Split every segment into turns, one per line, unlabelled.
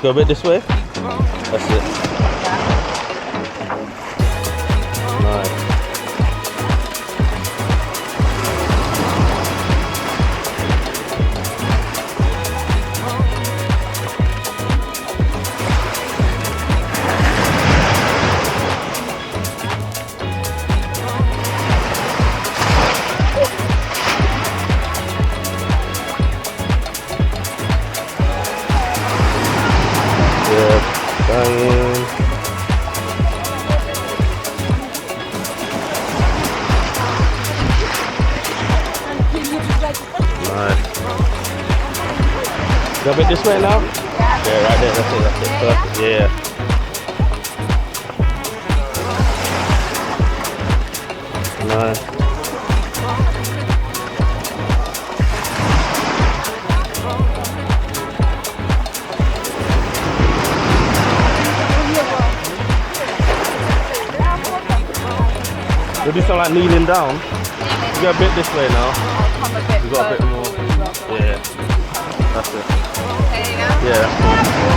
Go a bit this way. That's it. Nice. Banging. Nice. Go a bit this way now? Yeah, right there, that's it, perfect, yeah. Nice. We'll do something like kneeling down. You go a bit this way now. You got a bit more. Yeah. That's it.
There you go.
Yeah, that's cool.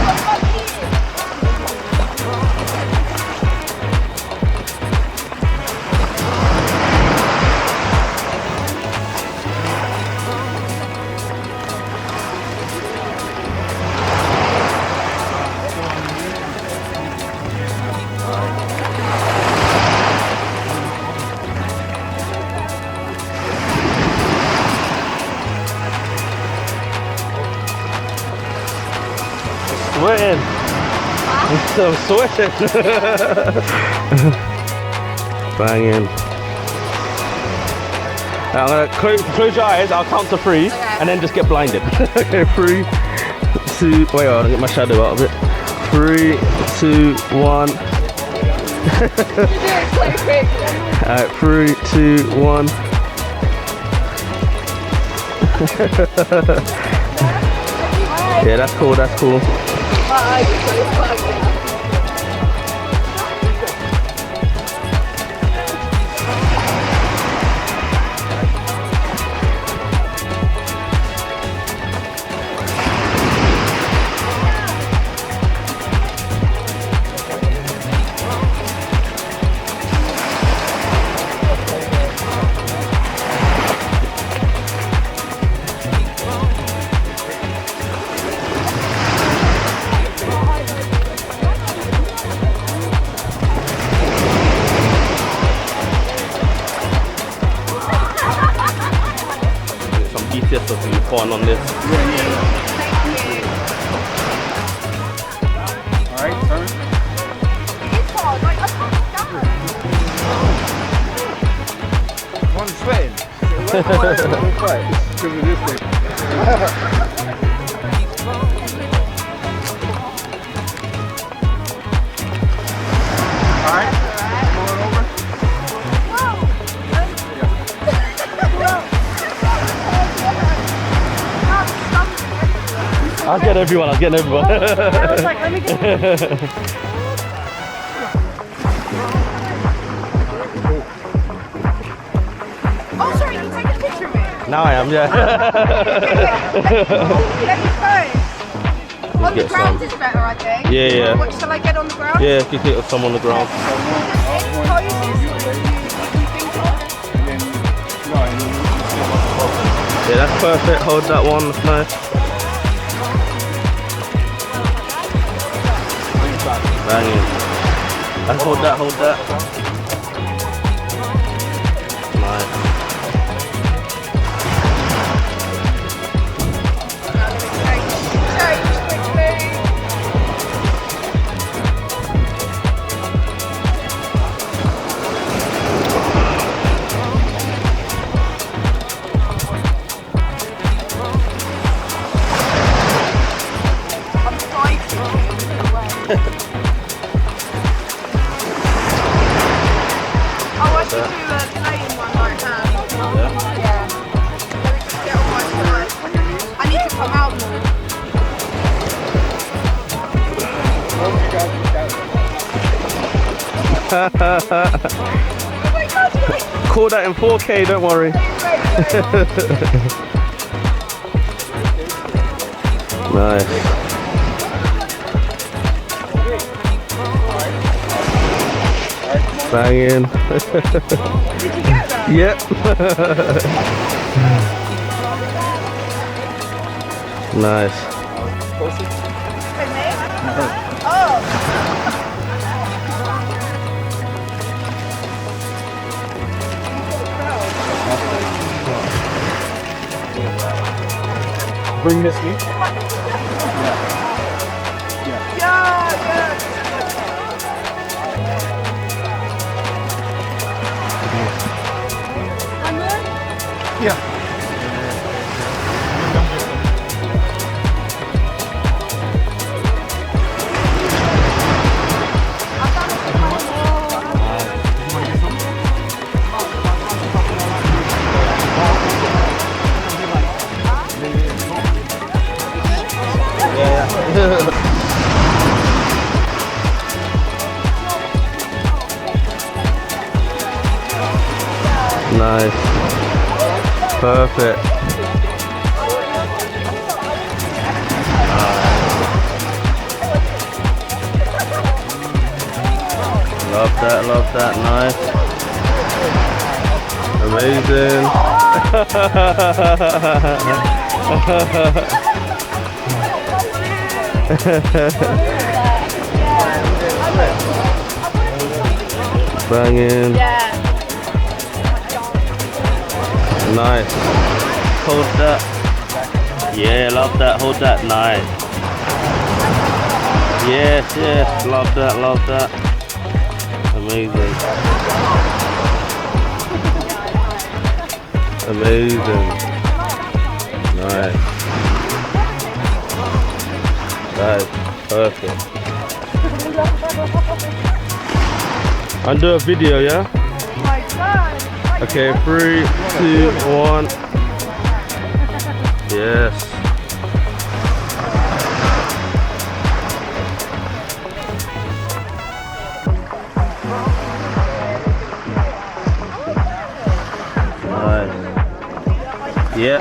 Sweating. I'm sweating. Banging. I'm gonna close your eyes. I'll count to 3, and then just get blinded. Okay, 3, 2. Wait, I'll get my shadow out of it. 3, 2, 1.
You do it so quick.
Alright, 3, 2, 1. Yeah, that's cool. That's cool. Just of you fun on this.
Yeah. Alright, turn. One sweating. One fight. Because of this thing. Alright. Going over.
I was getting everyone.
I was like, let me get Oh, sorry, you take a picture of me?
Now I am, yeah.
Let me go. On the ground is better, I think.
Yeah.
What, shall I get on the ground?
Yeah, you get some on the ground. Yeah, that's perfect. Hold that one. That's nice. Banging. And hold that. Nice. Call that in 4K, don't worry. Nice. Banging.
Did you get that?
Yep. Nice.
Bring this in. Yeah.
Nice. Perfect. Love that, nice. Amazing. Banging.
Yeah.
Nice. Hold that. Yeah, love that. Hold that. Nice. Yes. Love that. Amazing. Nice. That is perfect. And do a video, yeah?
Oh my God.
Okay, 3, 2, 1. Yes. Nice. Yeah.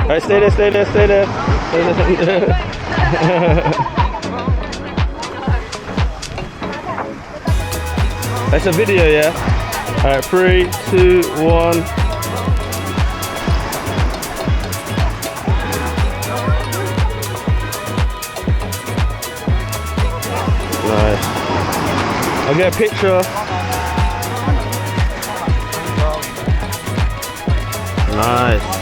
Alright, stay there. That's a video, yeah? Alright, 3, 2, 1. Nice. I'll get a picture. Nice.